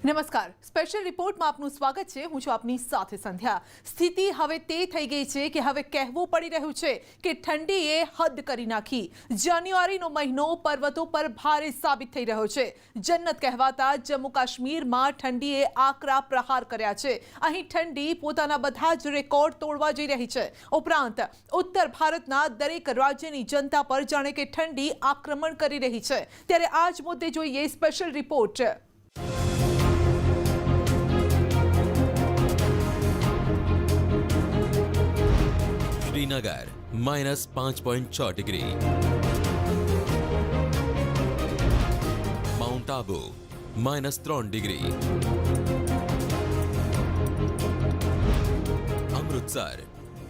નમસ્કાર, સ્પેશિયલ રિપોર્ટમાં આપનું સ્વાગત છે। હું છું આપની સાથે સંધ્યા। સ્થિતિ હવે તે થઈ ગઈ છે કે હવે કહેવું પડી રહ્યું છે કે ઠંડીએ હદ કરી નાખી। જાન્યુઆરીનો મહિનો પર્વતો પર ભારે સાબિત થઈ રહ્યો છે। જન્નત કહેવાતા જમ્મુ કાશ્મીરમાં ઠંડીએ આકરા પ્રહાર કર્યા છે। અહીં ઠંડી પોતાના બધા જ રેકોર્ડ તોડવા જઈ રહી છે। ઉપરાંત ઉત્તર ભારતના દરેક રાજ્યની જનતા પર જાણે કે ઠંડી આક્રમણ કરી રહી છે। ત્યારે આ જ મુદ્દે જોઈએ special report. Srinagar -5.6 degree, mount Abu -3 degree, Amritsar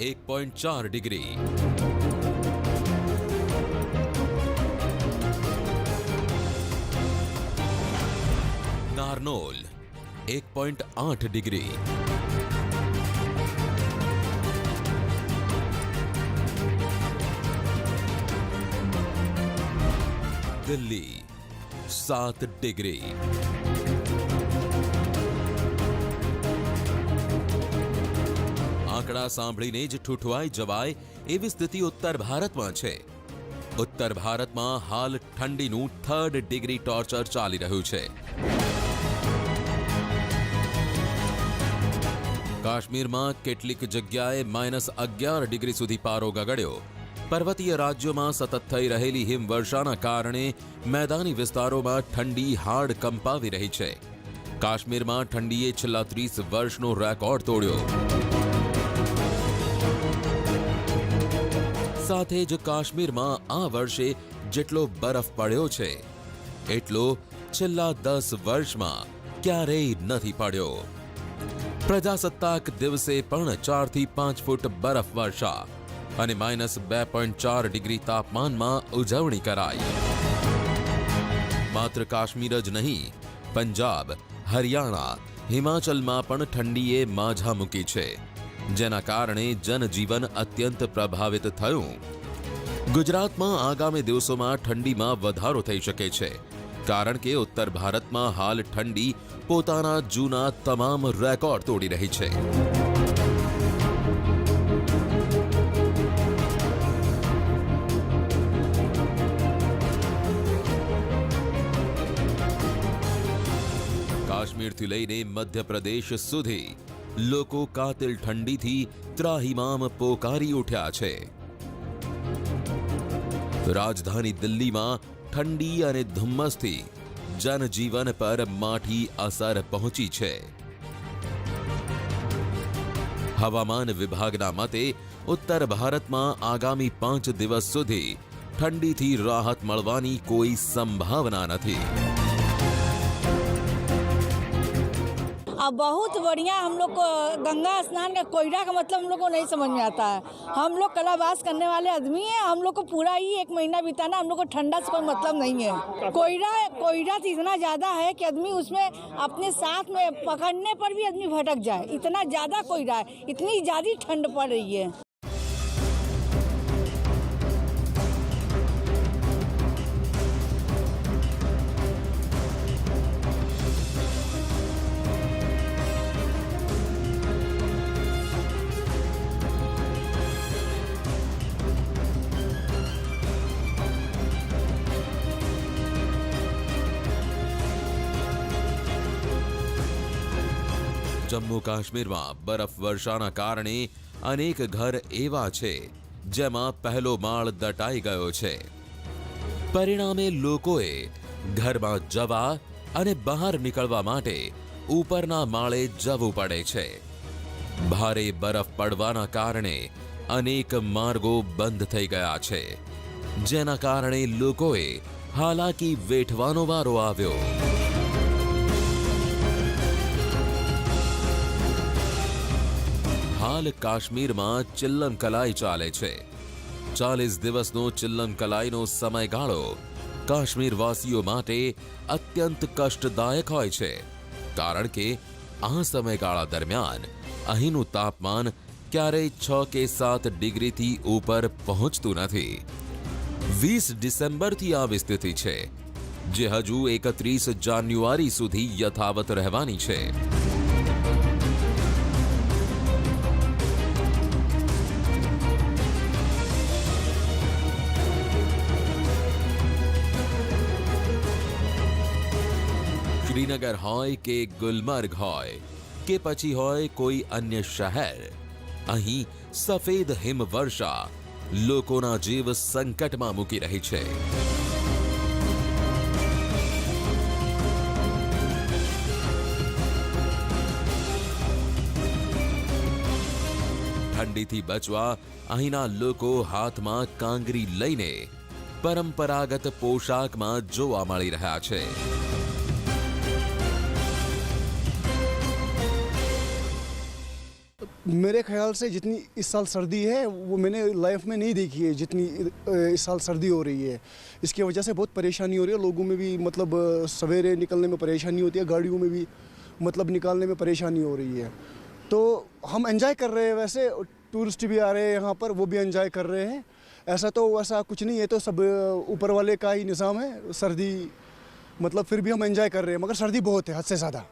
1.4 degree, Narnaul 1.8 degree, Delhi 7 degree, આંકડા સાંભળીને જ ઠૂઠવાઈ જવાય એવી સ્થિતિ ઉત્તર ભારતમાં છે। ઉત્તર ભારતમાં હાલ ઠંડીનું 3rd ડિગ્રી ટોર્ચર ચાલી રહ્યું છે। કાશ્મીરમાં કેટલીક જગ્યાએ -11 ડિગ્રી સુધી પારો ગગડ્યો। પર્વતીય રાજ્યોમાં સતત થઈ રહેલી હિમવર્ષાના કારણે મેદાની વિસ્તારોમાં ઠંડી હાડ કંપાવી રહી છે। કાશ્મીરમાં ઠંડીએ છેલ્લા 30 વર્ષનો રેકોર્ડ તોડ્યો। સાથે જ કાશ્મીરમાં આ વર્ષે જેટલો બરફ પડ્યો છે એટલો છેલ્લા 10 વર્ષમાં ક્યારેય નથી પડ્યો। પ્રજાસત્તાક દિવસે પણ 4 થી 5 ફૂટ બરફ વર્ષા અને -2.4 ડિગ્રી તાપમાનમાં ઉજવણી કરાઈ। માત્ર કાશ્મીર જ નહીં, પંજાબ, હરિયાણા, હિમાચલમાં પણ ઠંડીએ માઝા મૂકી છે, જેના કારણે જનજીવન અત્યંત પ્રભાવિત થયું। ગુજરાતમાં આગામી દિવસોમાં ઠંડીમાં વધારો થઈ શકે છે, કારણ કે ઉત્તર ભારતમાં હાલ ઠંડી પોતાના જૂના તમામ રેકોર્ડ તોડી રહી છે। કાશ્મીરથી લઈને મધ્યપ્રદેશ સુધી લોકો કાતિલ ઠંડીથી ત્રાહિમામ પોકારી ઉઠ્યા છે। રાજધાની દિલ્હીમાં ઠંડી અને ધુમ્મસથી જનજીવન પર માઠી અસર પહોંચી છે। હવામાન વિભાગના મતે ઉત્તર ભારતમાં આગામી 5 દિવસ સુધી ઠંડીથી રાહત મળવાની કોઈ સંભાવના નથી। बहुत बढ़िया। हम लोग को गंगा स्नान का कोयरा का मतलब हम लोग को नहीं समझ में आता है। हम लोग कलाबास करने वाले आदमी हैं। हम लोग को पूरा ही 1 महीना बिताना, हम लोग को ठंडा से कोई मतलब नहीं है। कोयरा तो इतना ज़्यादा है कि आदमी उसमें अपने साथ में पकड़ने पर भी आदमी भटक जाए, इतना ज़्यादा कोयरा है, इतनी ज़्यादा ठंड पड़ रही है। જમ્મુ કાશ્મીરમાં બરફ વર્ષાના કારણે અનેક ઘર એવા છે જેમાં પહેલો માળ દટાઈ ગયો છે। પરિણામે લોકોએ ઘરમાં જવા અને બહાર નીકળવા માટે ઉપરના માળે જવું પડે છે। ભારે બરફ પડવાના કારણે અનેક માર્ગો બંધ થઈ ગયા છે, જેના કારણે લોકોએ હાલાકી વેઠવાનો વારો આવ્યો। હાલ કાશ્મીરમાં ચિલ્લમ કલાઈ ચાલે છે। 40 દિવસનો ચિલ્લમ કલાઈનો સમયગાળો કાશ્મીરવાસીઓ માટે અત્યંત કષ્ટદાયક હોય છે, કારણ કે આ સમયગાળા દરમિયાન અહીંનું તાપમાન ક્યારેય 6 કે 7 ડિગ્રીથી ઉપર પહોંચતું નથી। 20 ડિસેમ્બરથી આવી સ્થિતિ છે। જે હજુ 31 જાન્યુઆરી સુધી યથાવત રહેવાની છે. શ્રીનગર હોય કે ગુલમર્ગ હોય કે પછી હોય કોઈ અન્ય શહેર, અહીં સફેદ હિમવર્ષા લોકોના જીવ સંકટમાં મૂકી રહી છે. ઠંડીથી બચવા અહીંના લોકો હાથમાં કાંગરી લઈને પરંપરાગત પોશાકમાં જોવા મળી રહ્યા છે. मेरे ख्याल से जितनी इस साल सर्दी है वो मैंने लाइफ में नहीं देखी है, जितनी इस साल सर्दी हो रही है. इसकी वजह से बहुत परेशानी हो रही है लोगों में भी, मतलब सवेरे निकलने में परेशानी होती है, गाड़ियों में भी मतलब निकालने में परेशानी हो रही है. तो हम एंजॉय कर रहे हैं, वैसे टूरिस्ट भी आ रहे हैं यहाँ पर, वो भी एंजॉय कर रहे हैं. ऐसा तो वैसा कुछ नहीं है, तो सब ऊपर वाले का ही निज़ाम है. सर्दी मतलब फिर भी हम एंजॉय कर रहे हैं, मगर सर्दी बहुत है, हद से ज़्यादा.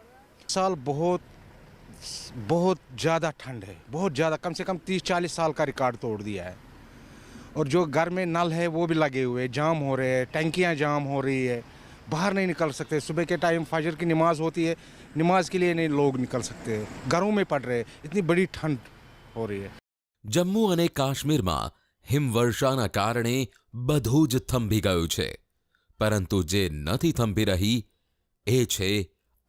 साल बहुत ज़्यादा ठंड है, बहुत ज़्यादा, कम से कम 30-40 साल का रिकॉर्ड तोड़ दिया है. और जो घर में नल है वो भी लगे हुए, जाम हो रहे हैं, टंकियां जाम हो रही है, बाहर नहीं निकल सकते. सुबह के टाइम फजर की नमाज होती है, नमाज के लिए नहीं लोग निकल सकते, घरों में पड़ रहे, इतनी बड़ी ठंड हो रही है. જમ્મુ અને કાશ્મીરમાં હિમવર્ષાના કારણે બધું જ થંભી ગયું છે, પરંતુ જે નથી થંભી રહી એ છે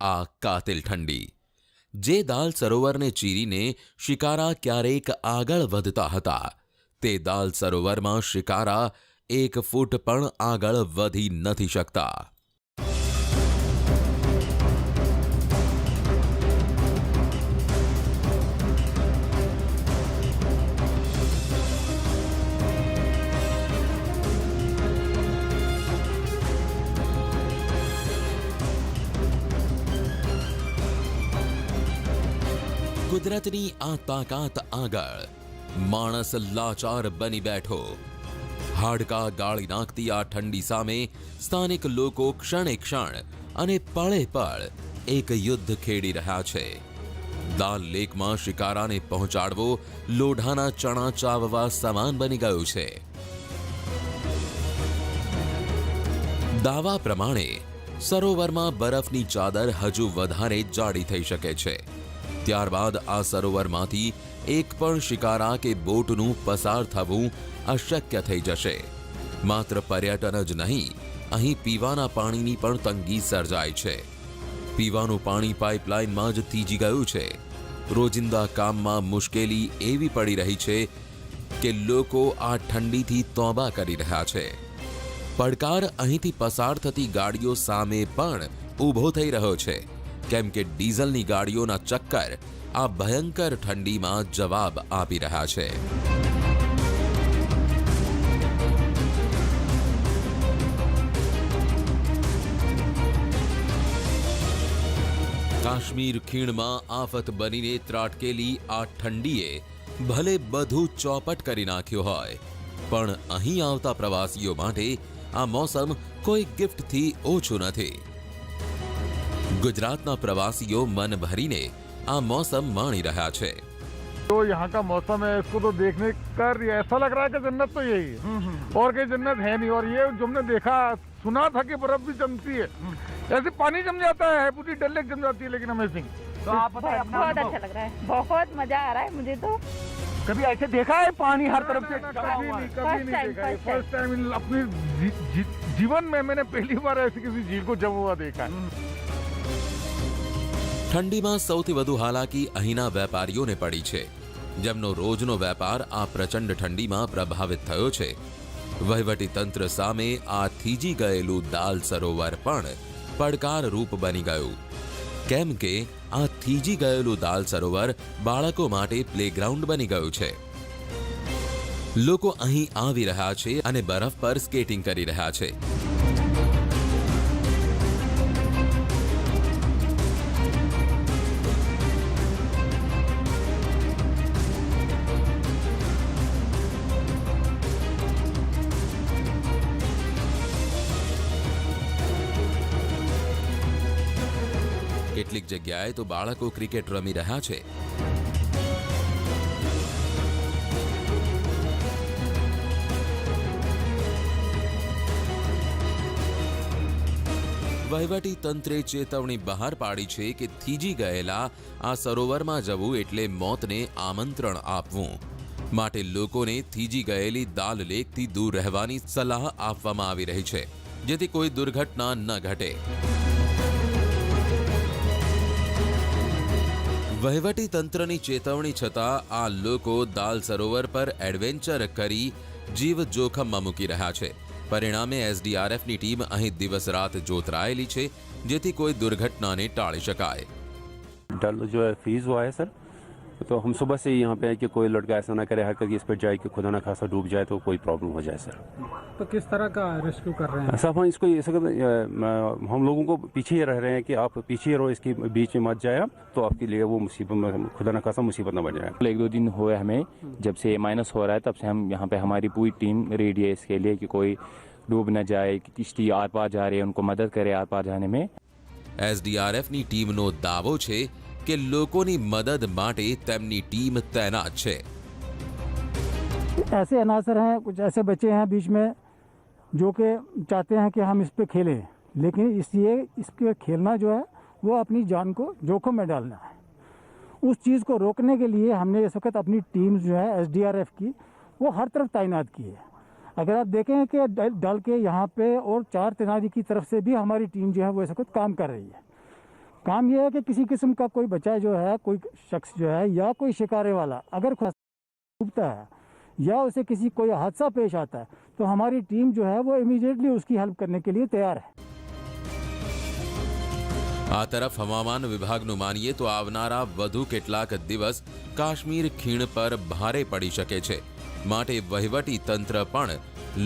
આ કાતિલ ઠંડી. જે દાલ સરોવરને ચીરીને શિકારા ક્યારેક આગળ વધતા હતા, તે દાલ સરોવરમાં શિકારા 1 ફૂટ પણ આગળ વધી નથી શકતા. કુદરતની આ તાકાત આગળ માણસ લાચાર બની બેઠો. હાડકા ગાળી નાખતી આ ઠંડી સામે સ્થાનિક લોકો ક્ષણે ક્ષણ અને પળે પળ એક યુદ્ધ ખેડી રહ્યા છે. દાલ લેકમાં શિકારાને પહોંચાડવો લોઢાના ચણા ચાવવા સમાન બની ગયું છે. દાવા પ્રમાણે સરોવરમાં બરફની ચાદર હજુ વધારે જાડી થઈ શકે છે. ત્યારબાદ આ સરોવરમાંથી એક પણ શિકારા કે બોટનું પસાર થવું અશક્ય થઈ જશે. માત્ર પર્યટન જ નહીં, અહીં પીવાના પાણીની પણ તંગી સર્જાય છે. પીવાનું પાણી પાઇપલાઇનમાં જ થીજી ગયું છે. રોજિંદા કામમાં મુશ્કેલી એવી પડી રહી છે કે લોકો આ ઠંડીથી તોબા કરી રહ્યા છે. પડકાર અહીંથી પસાર થતી ગાડીઓ સામે પણ ઊભો થઈ રહ્યો છે, કેમ કે ડીઝલની ગાડીઓના ચક્કર આ ભયંકર ઠંડીમાં જવાબ આપી રહ્યા છે. કાશ્મીર ખીણમાં આફત બનીને ત્રાટકેલી આ ઠંડીએ ભલે બધું ચોપટ કરી નાખ્યું હોય, પણ અહીં આવતા પ્રવાસીઓ માટે આ મોસમ કોઈ ગિફ્ટથી ઓછું નથી. गुजरात ना प्रवासियों मन भरीने आ मौसम माणी रहा छे. तो यहाँ का मौसम है, इसको तो देखने कर ऐसा लग रहा है कि जन्नत तो यही है और कोई जन्नत है नहीं. और ये जो हमने देखा सुना था कि बर्फ भी जमती है, ऐसे पानी जम जाता है, पूरी डल लेक जम जाती है. लेकिन अमेजिंग, तो आप बताएं, बहुत अच्छा लग रहा है, बहुत मजा आ रहा है मुझे. तो कभी ऐसे देखा है पानी हर तरफ से? कभी नहीं देखा है. फर्स्ट टाइम अपनी जीवन में मैंने पहली बार ऐसी किसी झील को जब हुआ देखा है. ઠંડીમાં સૌથી વધુ હાલાકી અહીંના વેપારીઓને પડી છે, જેમનો રોજનો વેપાર આ પ્રચંડ ઠંડીમાં પ્રભાવિત થયો છે. વહીવટી તંત્ર સામે આ થીજી ગયેલું દાલ સરોવર પણ પડકારરૂપ બની ગયું, કેમ કે આ થીજી ગયેલું દાલ સરોવર બાળકો માટે પ્લેગ્રાઉન્ડ બની ગયું છે. લોકો અહીં આવી રહ્યા છે અને બરફ પર સ્કેટિંગ કરી રહ્યા છે. કેટલીક જગ્યાએ તો બાળકો ક્રિકેટ રમી રહ્યા છે. વહીવટી તંત્રે ચેતવણી બહાર પાડી છે કે થીજી ગયેલા આ સરોવરમાં જવું એટલે મોતને આમંત્રણ આપવું. માટે લોકોને થીજી ગયેલી દાલ લેકથી દૂર રહેવાની સલાહ આપવામાં આવી રહી છે, જેથી કોઈ દુર્ઘટના ન ઘટે. વહીવટી તંત્રની ચેતવણી છતાં આ લોકો દાલ સરોવર પર એડવેન્ચર કરી જીવ જોખમમાં મૂકી રહ્યા છે. પરિણામે એસડીઆરએફની ટીમ અહીં દિવસ રાત જોતરાયેલી છે, જેથી કોઈ દુર્ઘટનાને ટાળી શકાય. डल जो है फ्रीज हुआ है सर, तो हम सुबह से ही यहाँ पे है कि कोई लड़का ऐसा ना करे हरकत इस पर जाए कि खुदा ना खासा डूब जाए तो कोई प्रॉब्लम हो जाए सर. तो किस तरह का रेस्क्यू कर रहे हैं? सर हम इसको हम लोगों को पीछे ही रह रहे हैं कि आप पीछे ही रहो, इसके बीच में मत जाए आप, तो आपके लिए वो मुसीबत में खुदा ना खासा मुसीबत ना बन जाए. 1-2 दिन हुए हमें, जब से माइनस हो रहा है तब से हम यहाँ पे हमारी पूरी टीम रेडी है इसके लिए कि कोई डूब न जाए, कि किश्ती आर पार जा रही है उनको मदद करे आर पार जाने में. એસડીઆરએફની ટીમનો દાવો છે કે લોકોની મદદ માટે તેમની ટીમ તૈનાત છે. ऐसे अनासर हैं, कुछ ऐसे बच्चे हैं बीच में जो कि चाहते हैं कि हम इस पे खेलें, लेकिन इसलिए इस पे खेलना जो है वो अपनी जान को जोखिम में डालना है. उस चीज़ को रोकने के लिए हमने इस वक्त अपनी टीम जो है एसडीआरएफ की वो हर तरफ तैनात की है. अगर आप देखें कि डल के यहाँ पे और 4 तेनाली की तरफ से भी हमारी टीम जो है वो इस वक्त काम कर रही है. काम यह है कि किसी किस्म का कोई बच्चा जो है, कोई शख्स जो है या कोई शिकारे वाला अगर डूबता है या उसे किसी कोई हादसा पेश आता है तो हमारी टीम जो है वो इमीडिएटली उसकी हेल्प करने के लिए तैयार है. આ તરફ હવામાન વિભાગનું માનીએ તો આવનારા વધુ કેટલાક દિવસ કાશ્મીર ખીણ પર ભારે પડી શકે છે. માટે વહીવટી તંત્ર પણ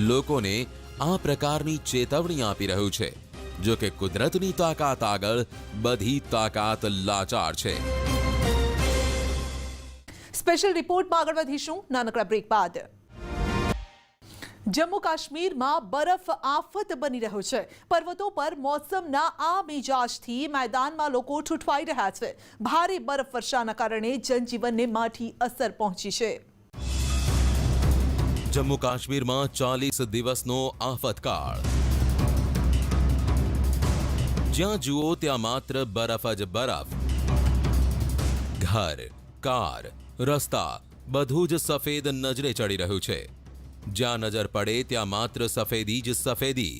લોકોને આ પ્રકારની ચેતવણી આપી રહ્યું છે. જો કે કુદરતની તાકાત આગળ બધી તાકાત લાચાર છે. સ્પેશિયલ રિપોર્ટમાં આગળ વધીશું નાનકડા બ્રેક બાદ. જમ્મુ કાશ્મીરમાં બરફ આફત બની રહ્યો છે. પર્વતો પર મોસમના આ મિજાજથી મેદાનમાં લોકો ઠૂઠવાઈ રહ્યા છે. ભારે બરફ વર્ષાના કારણે જનજીવનને માઠી અસર પહોંચી છે. જમ્મુ કાશ્મીરમાં 40 દિવસનો આફતકાળ. જ્યાં જુઓ ત્યાં માત્ર બરફ જ બરફ. ઘર, કાર, રસ્તા બધું જ સફેદ નજરે ચડી રહ્યું છે. જ્યાં નજર પડે ત્યાં માત્ર સફેદી જ સફેદી.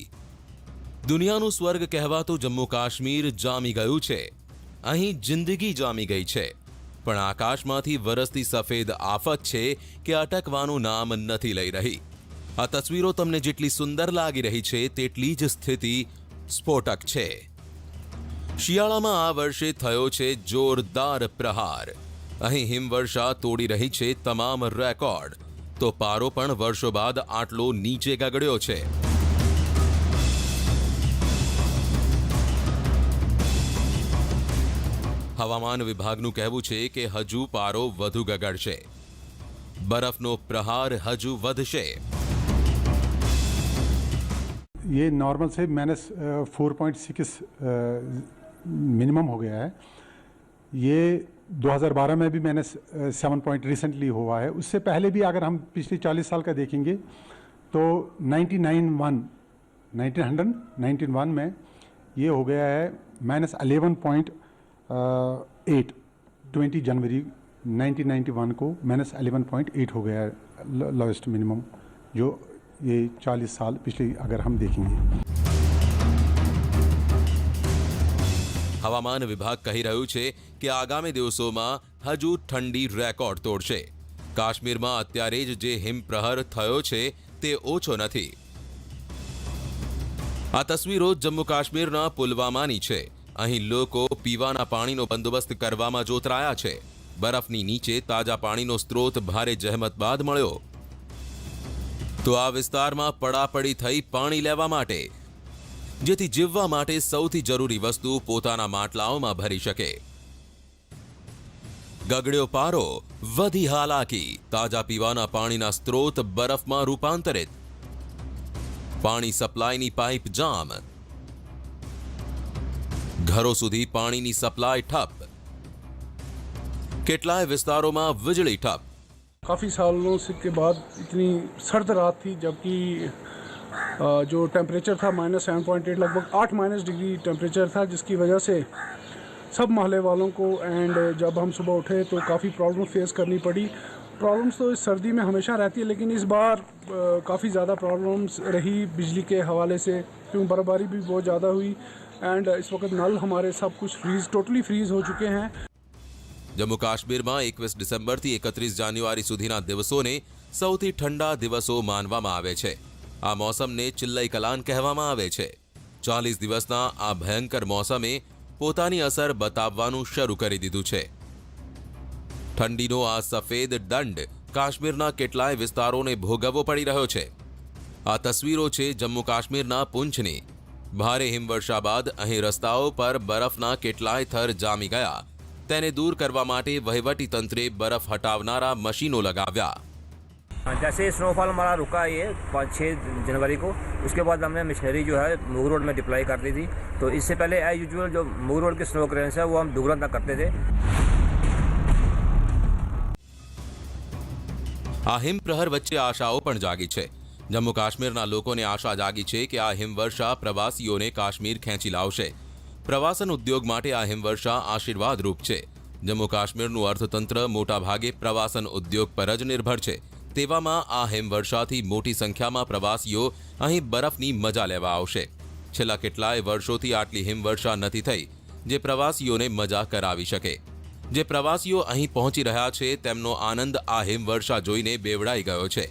દુનિયાનું સ્વર્ગ કહેવાતું જમ્મુ કાશ્મીર જામી ગયું છે. અહીં જિંદગી જામી ગઈ છે. પણ આકાશમાંથી વરસતી સફેદ આફત છે કે અટકવાનું નામ નથી લઈ રહી. આ તસવીરો તમને જેટલી સુંદર લાગી રહી છે તેટલી જ સ્થિતિ સ્ફોટક છે. શિયાળામાં આ વર્ષે થયો છે જોરદાર પ્રહાર. અહીં હિમવર્ષા તોડી રહી છે તમામ રેકોર્ડ. તો પારો પણ વર્ષો બાદ આટલો નીચે ગગડ્યો છે. હવામાન વિભાગનું કહેવું છે કે હજુ પારો વધુ ગગડશે. બરફનો પ્રહાર હજુ વધશે. ये नॉर्मल से -4.6 मिनिमम हो गया है. ये 2012 में भी -7 पॉइंट रिसेंटली हुआ है. उससे पहले भी अगर हम पिछले 40 साल का देखेंगे तो 1991 में ये हो गया है -11.8. 20 जनवरी 1991 को -11.8 हो गया है लोएस्ट मिनिमम, जो ये 40 साल पिछले अगर हम देखेंगे. હવામાન વિભાગ કહી રહ્યું છે કે આગામી દિવસોમાં હજુ ઠંડી રેકોર્ડ તોડશે. કાશ્મીરમાં અત્યારે જ જે હિમપ્રહર થયો છે તે ઓછો નથી. આ તસવીરો જમ્મુ કાશ્મીરના પુલવામાની છે. અહીં લોકો પીવાના પાણીનો બંદોબસ્ત કરવામાં જોતરાયા છે. બરફની નીચે તાજા પાણીનો સ્ત્રોત ભારે જહેમત બાદ મળ્યો. તો આ વિસ્તારમાં પડાપડી થઈ પાણી લેવા માટે, જેથી જીવવા માટે સૌથી જરૂરી વસ્તુ પોતાના માટલાઓમાં ભરી શકે. ગગડ્યો પારો, વધી હાલાકી. તાજા પીવાના પાણીના સ્ત્રોત બરફમાં રૂપાંતરિત. પાણી સપ્લાયની પાઇપ જામ. ઘરો સુધી પાણીની સપ્લાય ઠપ, કેટલાય વિસ્તારોમાં વીજળી ઠપ। काफ़ी सालों से के बाद इतनी सर्द रात थी, जबकि जो टेम्परेचर था -7.8 लगभग 8 डिग्री टेम्परेचर था, जिसकी वजह से सब मोहल्ले वालों को एंड जब हम सुबह उठे तो काफ़ी प्रॉब्लम फेस करनी पड़ी। प्रॉब्लम्स तो इस सर्दी में हमेशा रहती है, लेकिन इस बार काफ़ी ज़्यादा प्रॉब्लम्स रही बिजली के हवाले से, क्योंकि बर्फबारी भी बहुत ज़्यादा हुई एंड इस वक्त नल हमारे सब कुछ टोटली फ्रीज हो चुके हैं। जम्मू काश्मीરમાં 21 ડિસેમ્બરથી 31 જાન્યુઆરી સુધીના દિવસોને સૌથી ઠંડા દિવસો માનવામાં આવે છે। આ મોસમને ચિલ્લઈ કલાન કહેવામાં આવે છે। 40 દિવસના આ ભયંકર મોસમે પોતાની અસર બતાવવાનું શરૂ કરી દીધું છે। ઠંડીનો આ સફેદ દંડ કાશ્મીરના કેટલાય વિસ્તારોને ભોગવવો પડી રહ્યો છે। આ તસવીરો છે જમ્મુ કાશ્મીરના પૂંછની। ભારે હિમવર્ષા બાદ અહીં રસ્તાઓ પર બરફના કેટલાય થર જામી ગયા। તેને दूर करवा माटे वहीवटी तंत्रे बर्फ हटावनारा मशीनों लगाव्या। जैसे स्नोफॉल हमारा रुका ये 5-6 जनवरी को, उसके बाद हमने मशीनरी जो है मुग रोड में डिप्लॉय कर दी थी। तो इससे पहले एज यूजुअल जो मुग रोड के स्नो क्लियरेंस है वो हम दुगना तक करते थे। आ हिम प्रहर वच्चे आशाओं पण जागी छे। जम्मू काश्मीरना लोकोने आशा जागी छे के आ हिमवर्षा प्रवासीओने काश्मीर खेंची लावशे। प्रवासन उद्योग माटे आ हिमवर्षा आशीर्वाद रूप छे। जम्मू काश्मीरનું અર્થતંત્ર મોટા ભાગે પ્રવાસન ઉદ્યોગ પર જ નિર્ભર છે। તેવામાં આ હિમવર્ષાથી મોટી સંખ્યામાં પ્રવાસીઓ અહીં બરફની મજા લેવા આવશે। છેલ્લા કેટલાય વર્ષોથી આટલી હિમવર્ષા નથી થઈ જે પ્રવાસીઓને મજા કરાવી શકે। જે પ્રવાસીઓ અહીં પહોંચી રહ્યા છે તેમનો આનંદ આ હિમવર્ષા જોઈને બેવડાઈ ગયો છે।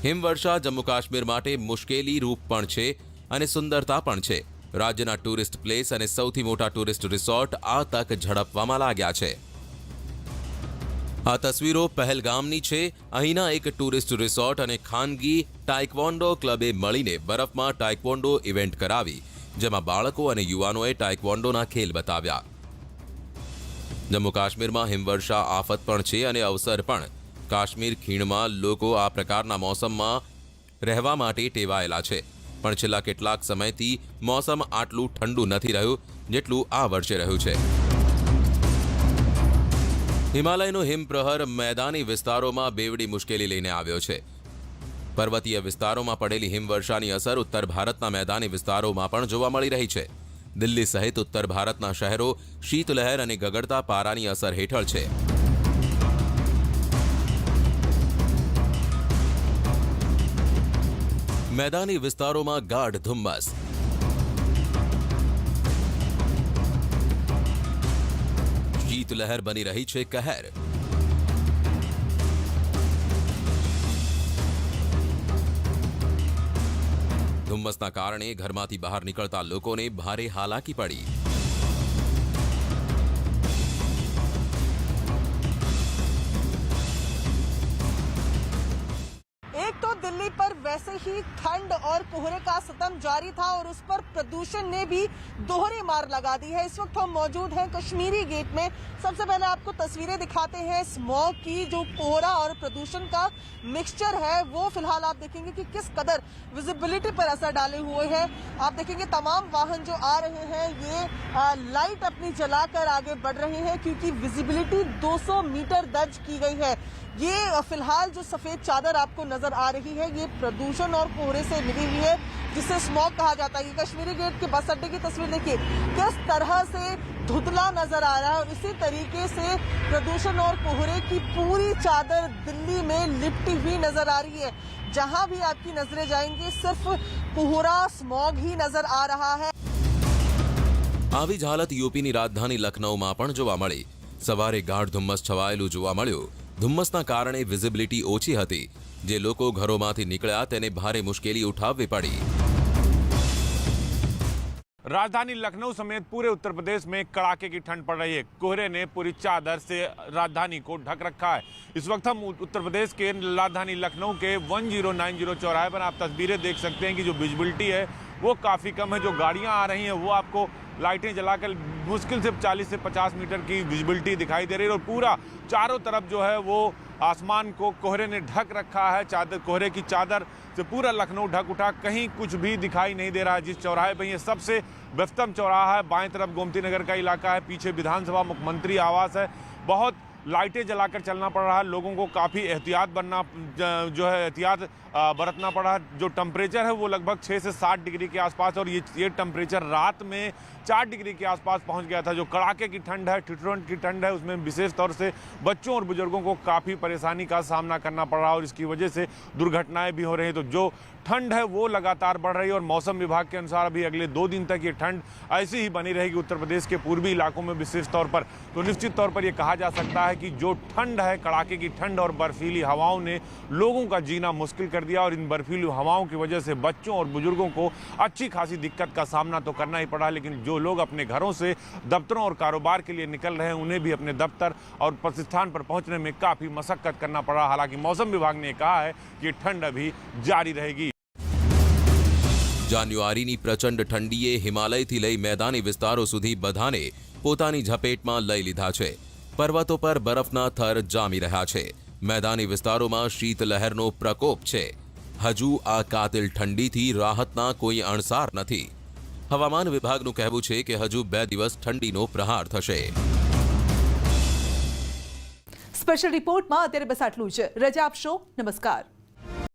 હિમવર્ષા જમ્મુ કાશ્મીર માટે મુશ્કેલી રૂપ પણ છે અને સુંદરતા પણ છે। રાજ્યના ટુરિસ્ટ પ્લેસ અને સૌથી મોટા ટુરિસ્ટ રિસોર્ટ આ તક ઝડપવામાં લાગ્યા છે। આ તસવીરો પહેલગામની છે। અહીંના એક ટુરિસ્ટ રિસોર્ટ અને ખાનગી ટાઇકવોન્ડો ક્લબે મળીને બરફમાં ટાઇકવોન્ડો ઇવેન્ટ કરાવી, જેમાં બાળકો અને યુવાનોએ ટાઇકવોન્ડોના ખેલ બતાવ્યા। જમ્મુ કાશ્મીરમાં હિમવર્ષા આફત પણ છે અને અવસર પણ। કાશ્મીર ખીણમાં લોકો આ પ્રકારના મોસમમાં રહેવા માટે ટેવાયેલા છે, પણ છેલ્લા કેટલાક સમયથી મોસમ આટલું ઠંડુ નથી રહ્યું જેટલું આ વર્ષે રહ્યું છે। હિમાલયનો હિમપ્રહર મેદાની વિસ્તારોમાં બેવડી મુશ્કેલી લઈને આવ્યો છે। પર્વતીય વિસ્તારોમાં પડેલી હિમવર્ષાની અસર ઉત્તર ભારતના મેદાની વિસ્તારોમાં પણ જોવા મળી રહી છે। દિલ્હી સહિત ઉત્તર ભારતના શહેરો શીતલહેર અને ગગડતા પારાની અસર હેઠળ છે। मैदानी विस्तारों में गाढ़ धुम्मस। शीतलहर बनी रही छे कहर। धुम्मसना कारणे घरमांथी बहार निकलता लोकोने भारे हालाकी पड़ी। दिल्ली पर वैसे ही ठंड और कोहरे का सितम जारी था और उस पर प्रदूषण ने भी दोहरी मार लगा दी है। इस वक्त हम मौजूद हैं कश्मीरी गेट में। सबसे पहले आपको तस्वीरें दिखाते हैं स्मॉग की। जो कोहरा और प्रदूषण का मिक्सचर है वो फिलहाल आप देखेंगे कि किस कदर विजिबिलिटी पर असर डाले हुए हैं। आप देखेंगे तमाम वाहन जो आ रहे हैं ये लाइट अपनी जलाकर आगे बढ़ रहे हैं, क्योंकि विजिबिलिटी 200 मीटर दर्ज की गई है। ये फिलहाल जो सफेद चादर आपको नजर आ रही है ये प्रदूषण और कोहरे से मिली हुई है, जिसे स्मॉग कहा जाता है। ये कश्मीरी गेट के बस अड्डे की तस्वीर देखिए, किस तरह से धुंधला नजर आ रहा है। इसी तरीके से प्रदूषण और कोहरे की पूरी चादर दिल्ली में लिपटी हुई नजर आ रही है। जहां भी आपकी नजरें जाएंगी सिर्फ कोहरा स्मॉग ही नजर आ रहा है। આવી જ હાલત યુપીની રાજધાની લખનૌમાં પણ જોવા મળી। સવારે ગાઢ ધુમ્મસ છવાયેલું જોવા મળ્યું। ધુમ્મસના કારણે વિઝિબિલિટી ઓછી હતી, જે લોકો ઘરોમાંથી નીકળ્યા તેને ભારે મુશ્કેલી ઉઠાવવી પડી। राजधानी लखनऊ समेत पूरे उत्तर प्रदेश में कड़ाके की ठंड पड़ रही है। कोहरे ने पूरी चादर से राजधानी को ढक रखा है। इस वक्त हम उत्तर प्रदेश के राजधानी लखनऊ के 1090 चौराहे पर आप तस्वीरें देख सकते हैं कि जो विजिबिलिटी है वो काफ़ी कम है। जो गाड़ियां आ रही हैं वो आपको लाइटें जलाकर मुश्किल से 40 से 50 मीटर की विजिबिलिटी दिखाई दे रही है और पूरा चारों तरफ जो है वो आसमान को कोहरे ने ढक रखा है। चादर, कोहरे की चादर से पूरा लखनऊ ढक उठा, कहीं कुछ भी दिखाई नहीं दे रहा है। जिस चौराहे पर ये सबसे व्यस्तम चौराहा है, बाएं तरफ गोमती नगर का इलाका है, पीछे विधानसभा मुख्यमंत्री आवास है। बहुत लाइटें जलाकर चलना पड़ रहा है, लोगों को काफ़ी एहतियात बरतना पड़ा। जो टेम्परेचर है वो लगभग 6 से 7 डिग्री के आसपास, और ये टेम्परेचर रात में 4 डिग्री के आसपास पहुंच गया था। जो कड़ाके की ठंड है, ठिठुरन की ठंड है, उसमें विशेष तौर से बच्चों और बुजुर्गों को काफ़ी परेशानी का सामना करना पड़ रहा है और इसकी वजह से दुर्घटनाएं भी हो रही हैं। तो जो ठंड है वो लगातार बढ़ रही है और मौसम विभाग के अनुसार अभी अगले 2 दिन तक ये ठंड ऐसी ही बनी रहेगी उत्तर प्रदेश के पूर्वी इलाकों में विशेष तौर पर। तो निश्चित तौर पर यह कहा जा सकता है कि जो ठंड है, कड़ाके की ठंड और बर्फीली हवाओं ने लोगों का जीना मुश्किल कर दिया और इन बर्फीली हवाओं की वजह से बच्चों और बुजुर्गों को अच्छी खासी दिक्कत का सामना तो करना ही पड़ा। लेकिन जो लोग अपने घरों से दफ्तरों और कारोबार के लिए निकल रहे हैं, उन्हें भी अपने दफ्तर और प्रतिष्ठान पर पहुंचने में काफ़ी मशक्कत करना पड़ा। हालांकि मौसम विभाग ने कहा है कि ठंड अभी जारी रहेगी। જાન્યુઆરીની પ્રચંડ ઠંડીએ હિમાલયથી લઈ મેદાની વિસ્તારો સુધી બધાને પોતાની ઝપેટમાં લઈ લીધા છે। પર્વતો પર બરફના થર જામી રહ્યા છે। મેદાની વિસ્તારોમાં શીતલહેરનો પ્રકોપ છે। હજુ આ કાતિલ ઠંડીથી રાહતના કોઈ અણસાર નથી। હવામાન વિભાગનું કહેવું છે કે હજુ 2 દિવસ ઠંડીનો પ્રહાર થશે। સ્પેશિયલ રિપોર્ટમાં અત્યારે બસ આટલું જ। રજા આપશો, નમસ્કાર।